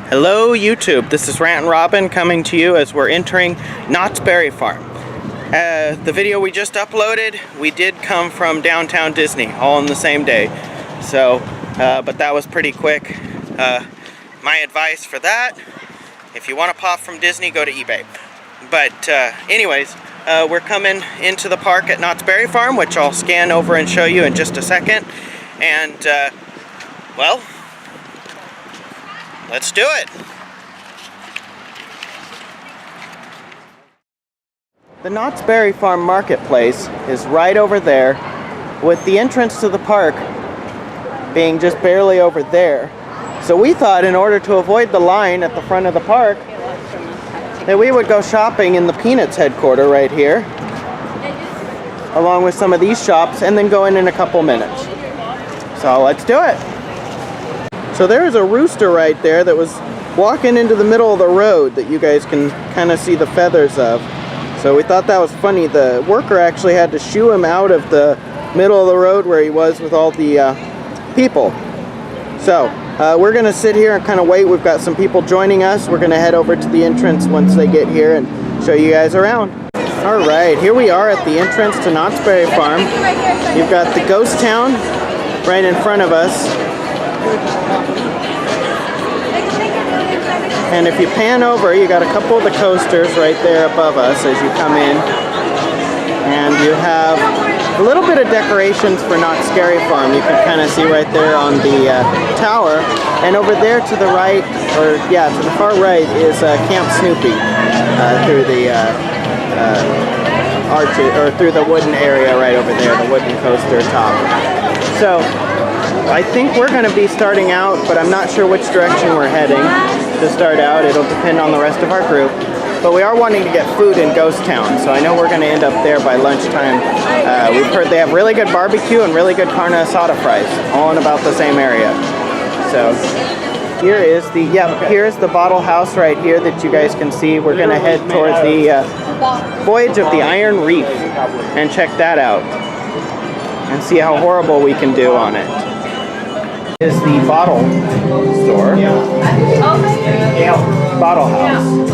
Hello YouTube, this is Rant and Robin coming to you as we're entering Knott's Berry Farm. The video we just uploaded, we did come from downtown Disney all in the same day. So, but that was pretty quick. My advice for that, if you want to pop from Disney, go to eBay. But anyways, we're coming into the park at Knott's Berry Farm, which I'll scan over and show you in just a second. And, well, let's do it! The Knott's Berry Farm Marketplace is right over there, with the entrance to the park being just barely over there. So we thought in order to avoid the line at the front of the park, that we would go shopping in the Peanuts headquarters right here, along with some of these shops, and then go in a couple minutes. So let's do it! So there's a rooster right there that was walking into the middle of the road that you guys can kind of see the feathers of. So we thought that was funny. The worker actually had to shoo him out of the middle of the road where he was with all the people. So we're going to sit here and kind of wait. We've got some people joining us. We're going to head over to the entrance once they get here and show you guys around. Alright, here we are at the entrance to Knott's Berry Farm. You've got the ghost town right in front of us. And if you pan over, you got a couple of the coasters right there above us as you come in. And you have a little bit of decorations for Knott's Scary Farm. You can kind of see right there on the tower. And over there to the right, or yeah, to the far right is Camp Snoopy through the arches, or through the wooden area right over there, the wooden coaster top. So I think we're going to be starting out, but I'm not sure which direction we're heading to start out. It'll depend on the rest of our group. But we are wanting to get food in Ghost Town, so I know we're going to end up there by lunchtime. We've heard they have really good barbecue and really good carne asada fries, all in about the same area. So here is the, here's the bottle house right here that you guys can see. We're going to head towards the Voyage of the Iron Reef and check that out and see how horrible we can do on it. Is the bottle store, bottle house.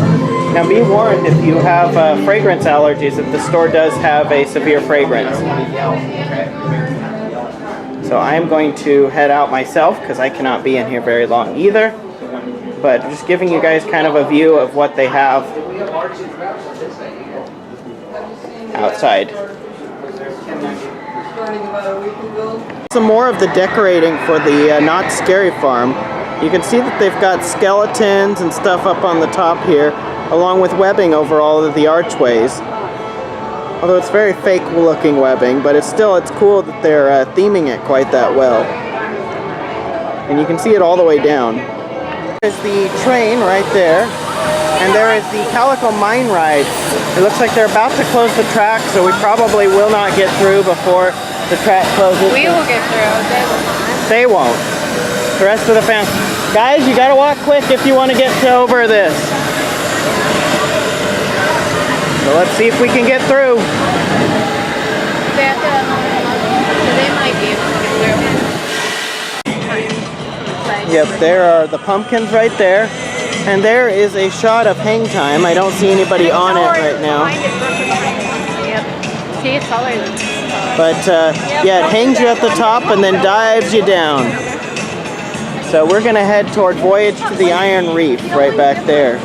Now be warned if you have fragrance allergies that the store does have a severe fragrance. So I am going to head out myself because I cannot be in here very long either. But just giving you guys kind of a view of what they have outside. Some more of the decorating for the Knott's Scary Farm. You can see that they've got skeletons and stuff up on the top here, along with webbing over all of the archways. Although it's very fake looking webbing, but it's cool that they're theming it quite that well. And you can see it all the way down. There's the train right there, and there is the Calico Mine Ride. It looks like they're about to close the track, so we probably will not get through before the track closes. We will get through. They will not. They won't. The rest of the fans. Guys, you gotta walk quick if you want to get over this. So let's see if we can get through. They might be able to get through. Yep, there are the pumpkins right there. And there is a shot of Hangtime. I don't see anybody on it right now. Yep. See, it's all over. But yeah, it hangs you at the top and then dives you down. So we're going to head toward Voyage to the Iron Reef right back there.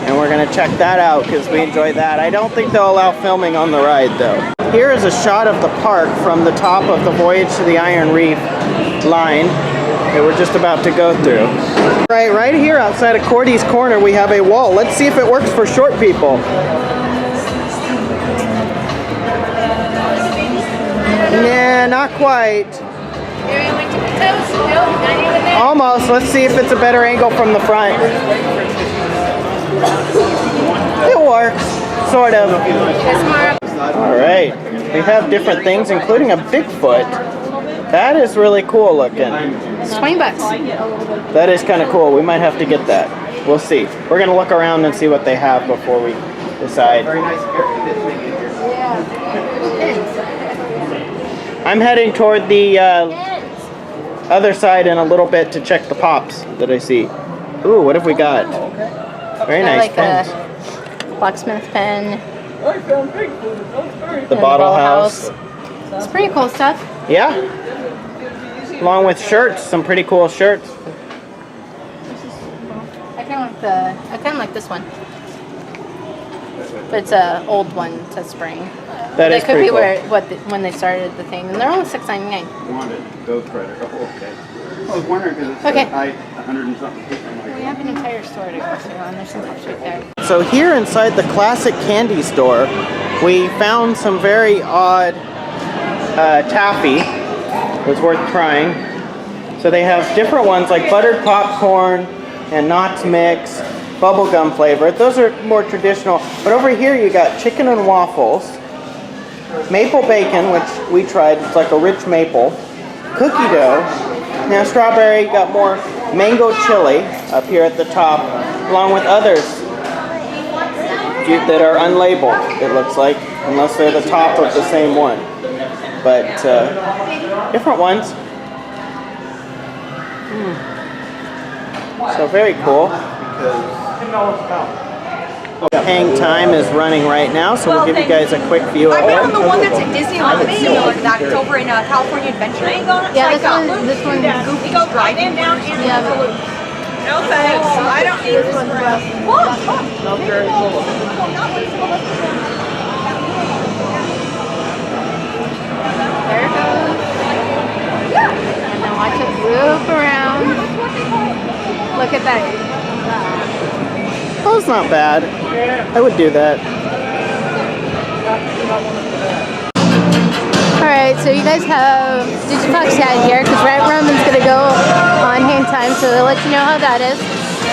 And we're going to check that out because we enjoy that. I don't think they'll allow filming on the ride though. Here is a shot of the park from the top of the Voyage to the Iron Reef line that we're just about to go through. Right here outside of Cordy's Corner we have a wall. Let's see if it works for short people. Nah, not quite. Almost. Let's see if it's a better angle from the front. It works. Sort of. Alright. We have different things, including a Bigfoot. That is really cool looking. It's $20. That is kind of cool. We might have to get that. We'll see. We're going to look around and see what they have before we decide. I'm heading toward the other side in a little bit to check the pops that I see. Ooh, what have we got? Very Got nice like pens. a blacksmith pen. The bottle house. It's pretty cool stuff. Yeah. Along with shirts, some pretty cool shirts. I kind of like this one. But it's an old one to spring. That is could pretty be cool. when they started the thing, and they're only $6.99. Wanted Ghost Rider. Oh, okay. I was wondering because it's Okay. 100 and something. We have an entire store to go through, and there's some stuff right there. So here inside the classic candy store, we found some very odd taffy. It was worth trying. So they have different ones like buttered popcorn and Knott's Mix, bubblegum flavored. Those are more traditional. But over here you got chicken and waffles, maple bacon, which we tried. It's like a rich maple, cookie dough. Now strawberry, you got more mango chili up here at the top, along with others that are unlabeled, it looks like, unless they're the top of the same one. But different ones. So very cool. Hangtime is running right now, so we'll give you guys a quick view of I found the it. one that's at Disneyland that's similar to that. It's over in California Adventure. Yeah, this one. Goofy Goes Riding down in Yeah, No thanks. I don't need this one. there it goes. And then watch it loop around. Look at that. Oh, it's not bad. I would do that. Alright, so you guys have Foxcat here because Red Roman's going to go on Hangtime, so they'll let you know how that is.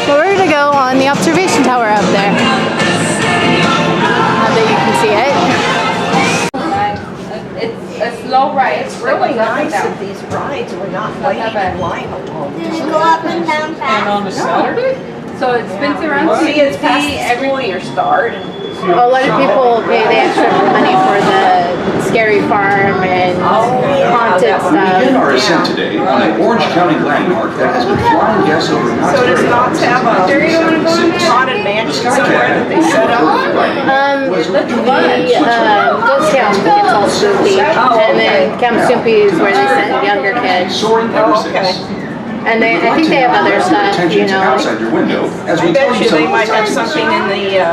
But we're going to go on the observation tower up there. Not that you can see it. It's a slow ride. It's really nice that these rides were not waiting in line alone. Does it go up and down fast? on a Saturday? So it spins around so you It's can past see the every school year start. A lot of people pay the extra money for the scary farm and haunted We begin stuff. our ascent today on an Orange County landmark that has been flying guests over Knott's So does Berry Knott's have a haunted mansion somewhere that they set up? The Ghost Town gets all spooky, and then Camp Soupy is where they send younger kids. Soaring ever since. And I think they have other stuff, you know. Outside your window as we I tell bet you you they some might have something in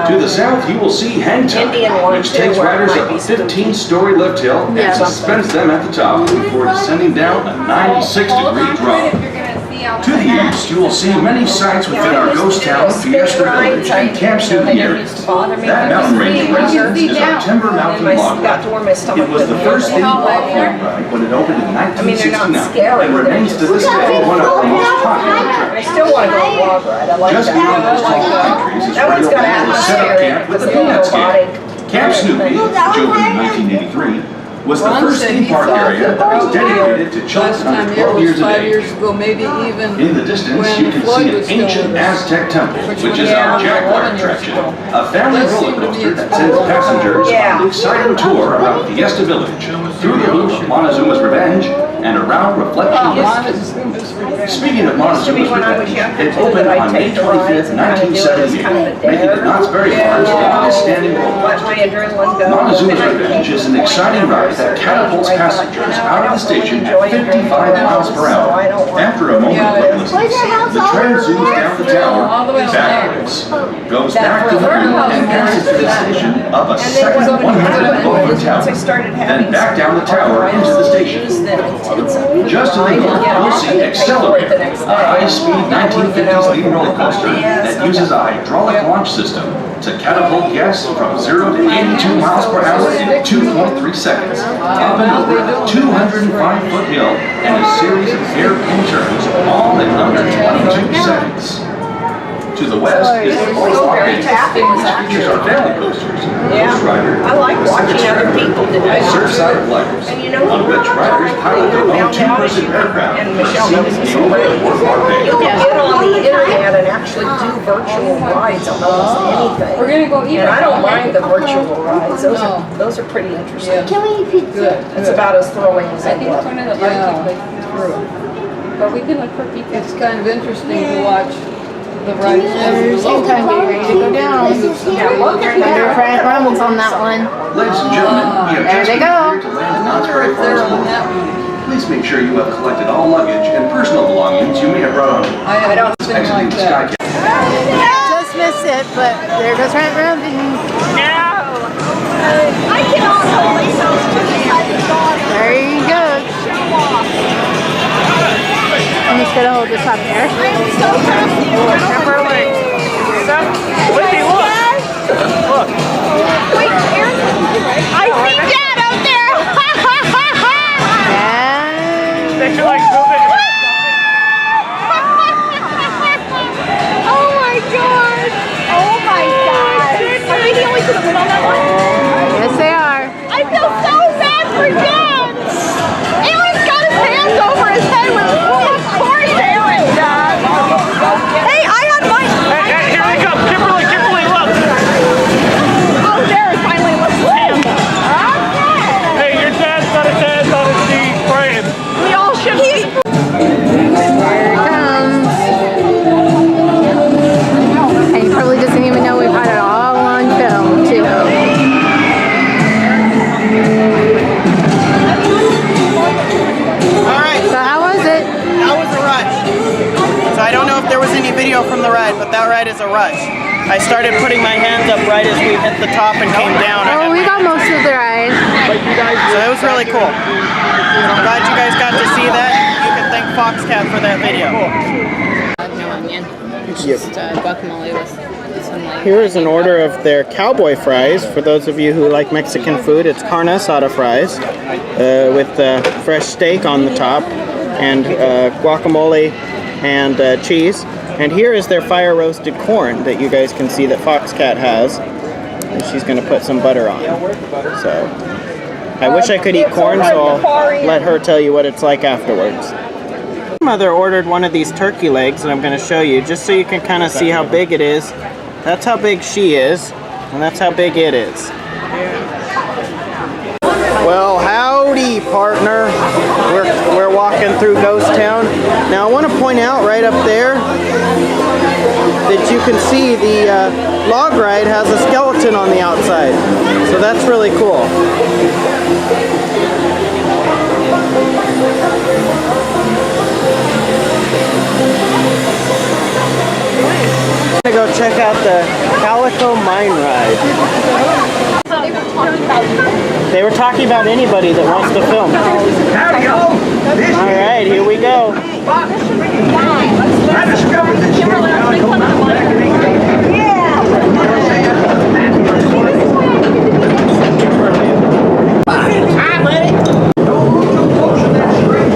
To the, the south, you will see Hangtime, Indian one, which too, takes where it riders might up a be spooky. 15-story lift hill and Yeah. suspends them at the top before descending down a 96-degree drop. You're gonna see how To the east, you will see many sights within our ghost town, Fiesta Village, and Camp Snoopy areas. That mountain range residence is our Timber Mountain and Log got to Ride. where my stomach It was the first theme park log ride when it opened in I mean, they're not 1969 scary, and remains to this day one of our most popular I attractions. still want to go on a log ride. I like Just beyond those that. tall pine trees is That where one's you'll got be able to set up atmosphere in camp it. with the It's a little Peanuts robotic. Gang. Camp Snoopy, which opened in 1983, was the first theme park area that was dedicated to children under 12 years of age. ago, maybe even In the distance, when you can Floyd see an was still ancient with us. Aztec temple, which is was our Jaguar 11 years attraction, ago. a family Does seem roller to be coaster that its sends own passengers Yeah. on an exciting tour about Fiesta Village, through the loop of Montezuma's Revenge, and around Reflection Lake. Montezuma's Revenge. Speaking of Montezuma's When I was Revenge, younger, it opened I'd on May take the rides 25th, and kind of do it as kind of a 1978, making dare. it Knott's Berry Farm's longest standing roller Let coaster. my adrenaline go. Montezuma's Revenge is an exciting ride that catapults passengers out of the station at 55 miles per hour. After a moment of weightlessness, the train zooms down the tower, backwards, goes back to the room, and passes through the station, up a second 100-foot tower, then back down the tower into the station. Just to the north, you'll see Accelerate, a high-speed 1950s lead roller coaster that uses a hydraulic launch system to catapult guests from 0 to 82 miles per hour in 2.3 seconds, up and over a 205-foot hill and a series of hairpin turns, all in under 22 seconds. To the west is the Boardwalk very Base, tapping, which features our family coasters, Yeah. Ghost Rider, I like watching other people do it. Surfside Gliders, And you know on which riders pilot their own two-person aircraft and from Michelle knows this the already. Boardwalk Bay. You can get on the internet and actually do virtual rides on almost anything. We're gonna go eat. And I don't mind the virtual rides. Those are pretty interesting. Can we eat pizza? Good. It's about as thrilling as I I think it's get. one of the Yeah. like through. But we can look for pizza. It's kind of interesting to watch The right. There's Hangtime getting ready to go down. Under Frank Rumbles on that one. Ladies and gentlemen, we have There just they completed go. to land in Knott's Berry If they're Farms. on that one. Please make sure you have collected all luggage and personal belongings you may have brought on. I don't think Exiting like the that. Skytower. Just missed it, but there goes Frank Rumbles. I cannot hold myself to the There he goes. I'm just gonna hold this up there. I am so happy. Look. Wait, Aaron, I see Dad out there. And They should like move it. Oh my God. Oh my God. Are we the only two that went on that one? yes, they are. I feel so bad for Dad. Aaron's got his hands over his head with of course Aaron does. Hey, I had mine. Hey, here they come. Kimberly, look. Oh, there it finally looks limp. Okay. Hey, your dad's got his hands on his knees praying. We all should be. Here it comes. And he probably doesn't even know we've had it all on film, too. Alright, So how was it? that was a rush. So I don't know if there was any video from the ride, but that ride is a rush. I started putting my hands up right as we hit the top and came down. Oh, we got most of the ride. So it was really cool. So I'm glad you guys got to see that. You can thank Foxcat for that video. No onion. It's just guacamole with some like. Here is an order of their cowboy fries. For those of you who like Mexican food, it's carne asada fries with fresh steak on the top and guacamole and cheese. And here is their fire roasted corn that you guys can see that Foxcat has. And she's going to put some butter on. So I wish I could eat corn, so I'll let her tell you what it's like afterwards. Mother ordered one of these turkey legs that I'm going to show you just so you can kind of see how big it is. That's how big she is, and that's how big it is. Well, howdy, partner. We're walking through Ghost Town. Now, I want to point out right up there that you can see the log ride has a skeleton on the outside. So that's really cool. I'm gonna go check out the Calico Mine Ride. They were talking about anybody that wants to film. Howdy, y'all. All right, here we go. I discovered this shit Calico Mountain back in 1880. Hi, buddy. Don't move too close to that street.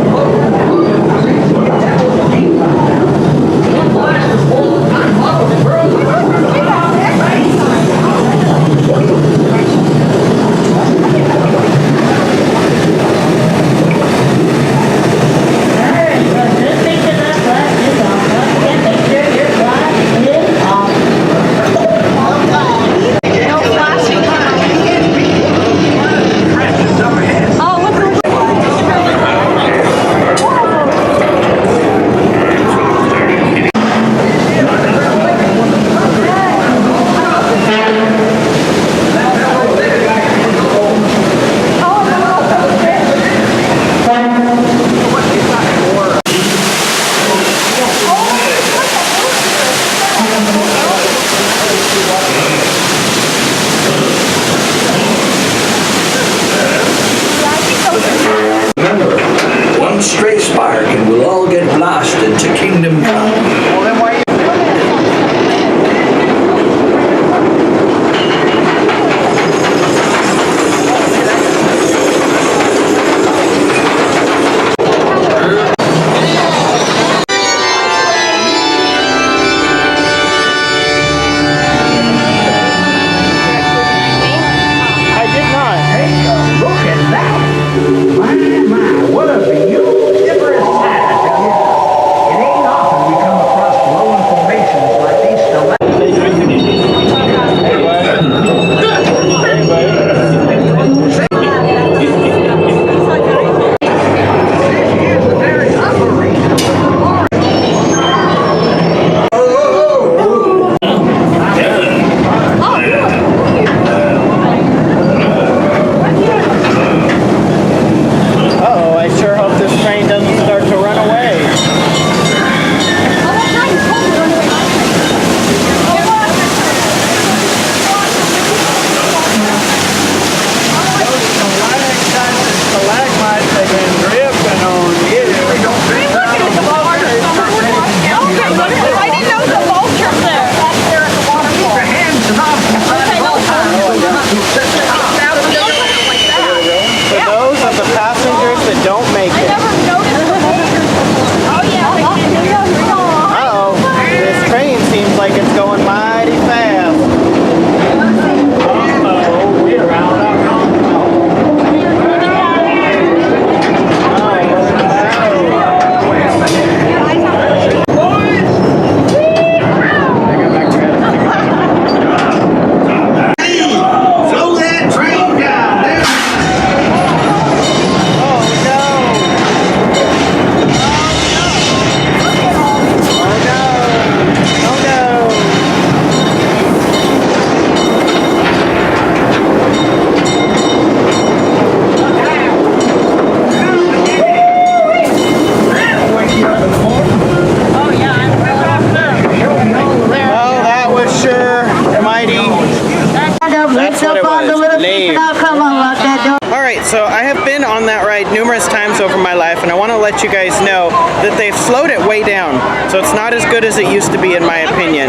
let you guys know that they've slowed it way down. So it's not as good as it used to be, in my opinion.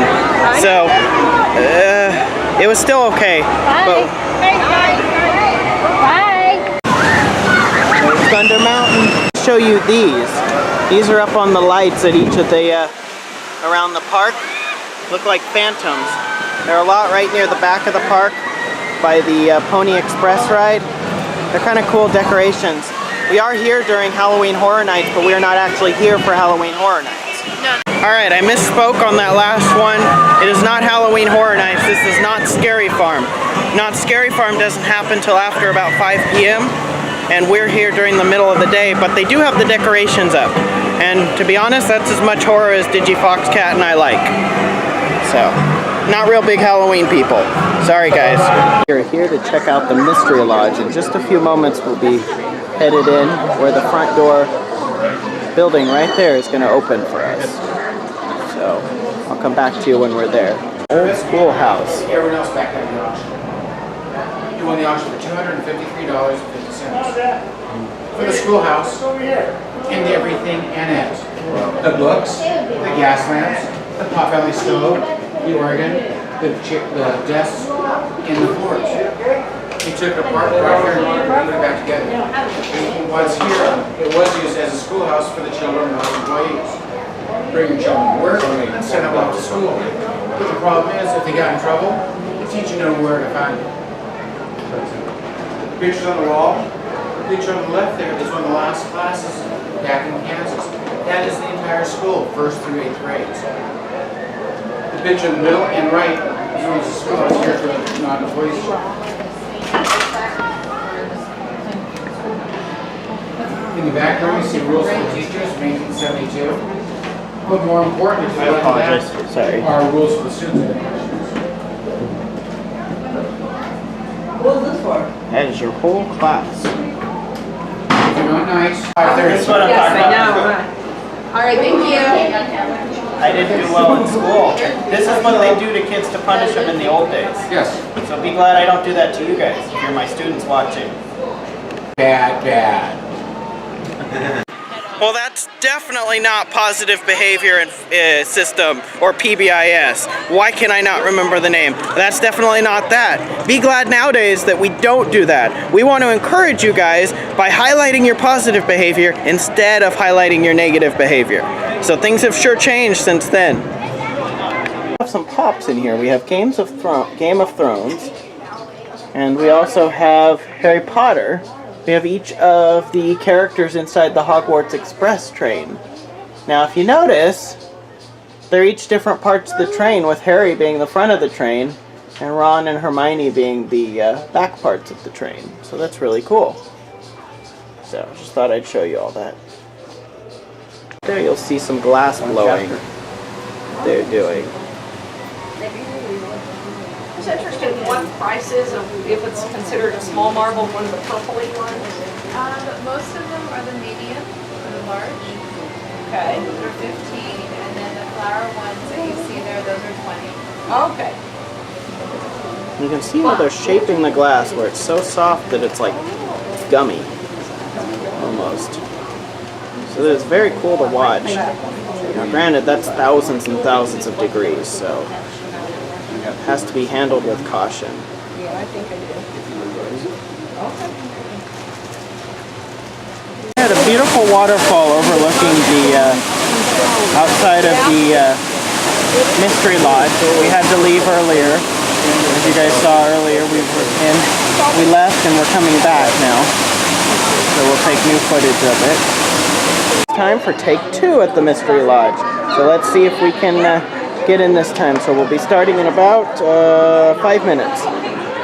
So, it was still okay. But there's Thunder Mountain. I'll show you these. These are up on the lights at each of the, around the park. Look like phantoms. There are a lot right near the back of the park by the Pony Express ride. They're kind of cool decorations. We are here during Halloween Horror Nights, but we are not actually here for Halloween Horror Nights. No. Alright, I misspoke on that last one. It is not Halloween Horror Nights. This is Not Scary Farm. Not Scary Farm doesn't happen till after about 5 p.m. and we're here during the middle of the day, but they do have the decorations up. And to be honest, that's as much horror as Foxcat and I like. So, not real big Halloween people. Sorry guys. We're here to check out the Mystery Lodge. In just a few moments we'll be headed in where the front door building right there is going to open for us. So, I'll come back to you when we're there. Old schoolhouse. Everyone else back there in the auction. You won the auction for $253.50. For the schoolhouse, and everything in it. The books, the gas lamps, the Potbelly stove, the organ, the desks, and the floors. He took it apart right here and put it back together. What's here, it was used as a schoolhouse for the children and the employees. Bring your children to work and send them off to school. But the problem is, if they got in trouble, the teacher knew where to find them. The pictures on the wall, the picture on the left there is one of the last classes back in Kansas. That is the entire school, 1st through 8th grades. The picture in the middle and right is one of the schoolhouse here for the non-employees. In the back room, you see rules for the teachers, 1972. But more important, I apologize. Sorry. Are rules for the students. What is this for? That is your whole class. If you're not nice, That's what I'm talking about. Alright, thank you. I didn't do well in school. This is what they do to kids to punish them in the old days. yes. So be glad I don't do that to you guys if you're my students watching. Bad. Well, that's definitely not positive behavior and system, or PBIS. Why can I not remember the name? That's definitely not that. Be glad nowadays that we don't do that. We want to encourage you guys by highlighting your positive behavior instead of highlighting your negative behavior. So things have sure changed since then. We have some pops in here. We have Game of Thrones, and we also have Harry Potter. We have each of the characters inside the Hogwarts Express train. Now, if you notice, they're each different parts of the train, with Harry being the front of the train, and Ron and Hermione being the back parts of the train. So that's really cool. So, just thought I'd show you all that. There you'll see some glass blowing they're doing. It's interesting what price is if it's considered a small marble, one of the purpley ones. Most of them are the medium or the large. Okay. Those are 15, and then the flower ones that you see there, those are 20. Okay. You can see how they're shaping the glass where it's so soft that it's like gummy, almost. So it's very cool to watch. Now granted, that's thousands and thousands of degrees, so it has to be handled with caution. Yeah, I think I did. We had a beautiful waterfall overlooking the outside of the Mystery Lodge. We had to leave earlier. As you guys saw earlier, we left and we're coming back now. So we'll take new footage of it. It's time for take 2 at the Mystery Lodge. So let's see if we can get in this time. So we'll be starting in about 5 minutes.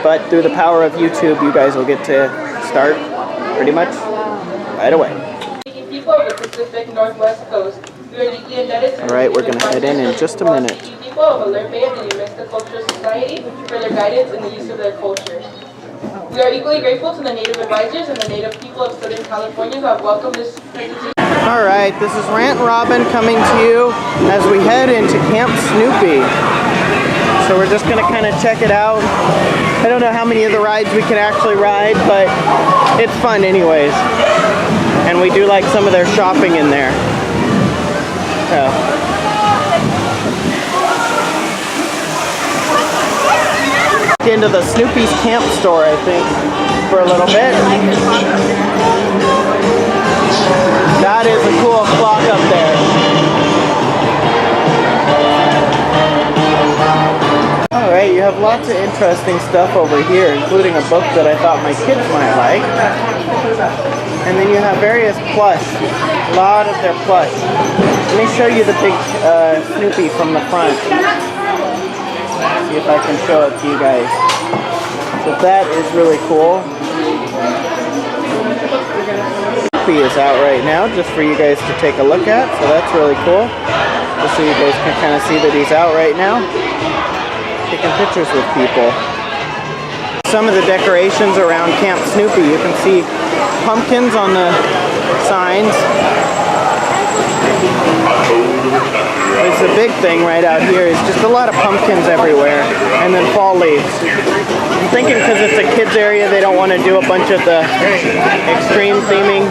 But through the power of YouTube, you guys will get to start pretty much right away. People of the Pacific Northwest Coast, we are deeply indebted to Alright, we're going to head in just a minute. people of Alert Bay and the Unesco Cultural Society for their guidance in the use of their culture. We are equally grateful to the Native advisors and the Native people of Southern California who have welcomed this presentation. Alright, this is Rant Robin coming to you as we head into Camp Snoopy. So we're just going to kind of check it out. I don't know how many of the rides we can actually ride, but it's fun anyways. And we do like some of their shopping in there. So. Into the Snoopy's camp store, I think, for a little bit. That is a cool clock up there. Alright, you have lots of interesting stuff over here, including a book that I thought my kids might like. And then you have various plush, a lot of their plush. Let me show you the big Snoopy from the front. See if I can show it to you guys. So that is really cool. Snoopy is out right now just for you guys to take a look at. So that's really cool. Just so you guys can kind of see that he's out right now. Taking pictures with people. Some of the decorations around Camp Snoopy. You can see pumpkins on the signs. It's a big thing right out here. It's just a lot of pumpkins everywhere, and then fall leaves. I'm thinking because it's a kids area, they don't want to do a bunch of the extreme theming.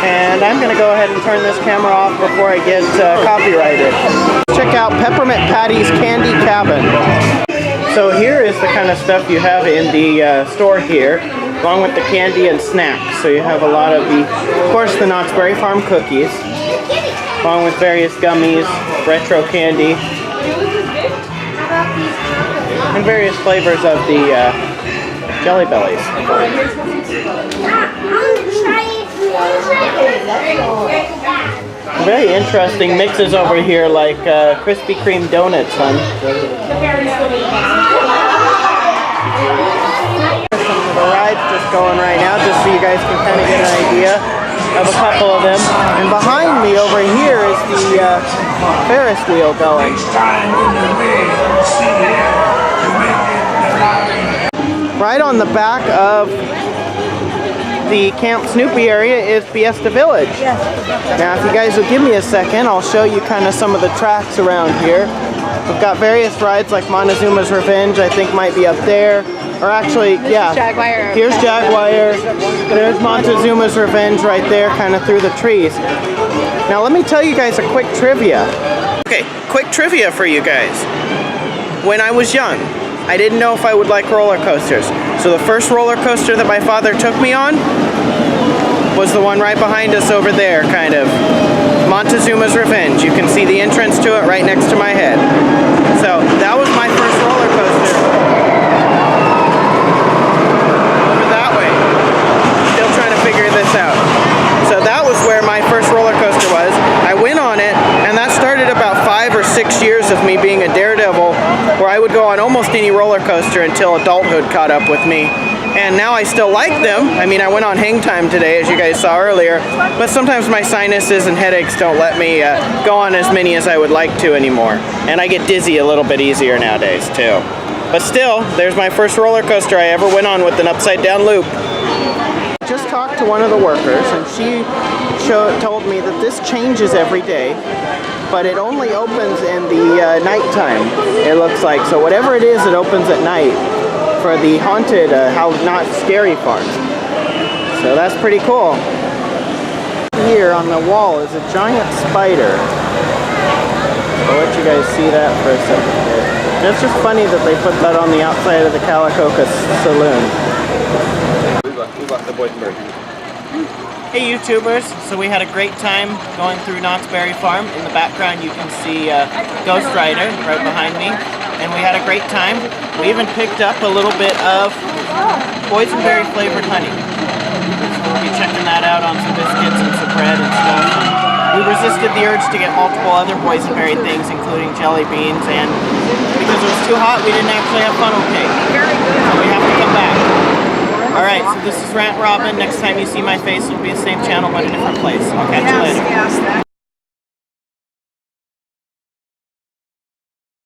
And I'm going to go ahead and turn this camera off before I get copyrighted. Check out Peppermint Patty's Candy Cabin. So here is the kind of stuff you have in the store here, along with the candy and snacks. So you have a lot of the, of course, the Knott's Berry Farm cookies, along with various gummies, retro candy, and various flavors of the Jelly Bellies. Very interesting mixes over here, like Krispy Kreme donuts, son. The ride's just going right now, just so you guys can kind of get an idea of a couple of them. And behind me over here is the Ferris wheel going. Right on the back of the Camp Snoopy area is Fiesta Village. Now if you guys will give me a second, I'll show you kind of some of the tracks around here. We've got various rides like Montezuma's Revenge, I think might be up there. Or actually, yeah, here's Jaguar, there's Montezuma's Revenge right there, kind of through the trees. Now let me tell you guys a quick trivia. Okay, quick trivia for you guys. When I was young, I didn't know if I would like roller coasters. So the first roller coaster that my father took me on was the one right behind us over there, kind of. Montezuma's Revenge. You can see the entrance to it right next to my head. So that was my first roller coaster. Over that way. Still trying to figure this out. So that was where my first roller coaster was. I went on it, and that started about 5 or 6 years of me being a daredevil, where I would go on almost any roller coaster until adulthood caught up with me. And now I still like them. I mean, I went on Hangtime today, as you guys saw earlier, but sometimes my sinuses and headaches don't let me go on as many as I would like to anymore. And I get dizzy a little bit easier nowadays, too. But still, there's my first roller coaster I ever went on with an upside-down loop. I just talked to one of the workers, and she told me that this changes every day, but it only opens in the nighttime, it looks like. So whatever it is, it opens at night for the haunted, not scary part. So that's pretty cool. Here on the wall is a giant spider. I'll let you guys see that for a second here. It's just funny that they put that on the outside of the Calicoca Saloon. We left the boysenberry. Hey YouTubers, so we had a great time going through Knott's Berry Farm. In the background you can see Ghost Rider right behind me, and we had a great time. We even picked up a little bit of boysenberry flavored honey. So we'll be checking that out on some biscuits and some bread and stuff. We resisted the urge to get multiple other boysenberry things, including jelly beans, and because it was too hot, we didn't actually have funnel cake. So we have to come back. Alright, so this is Rant Robin. Next time you see my face, it'll be the same channel but a different place. I'll catch you later.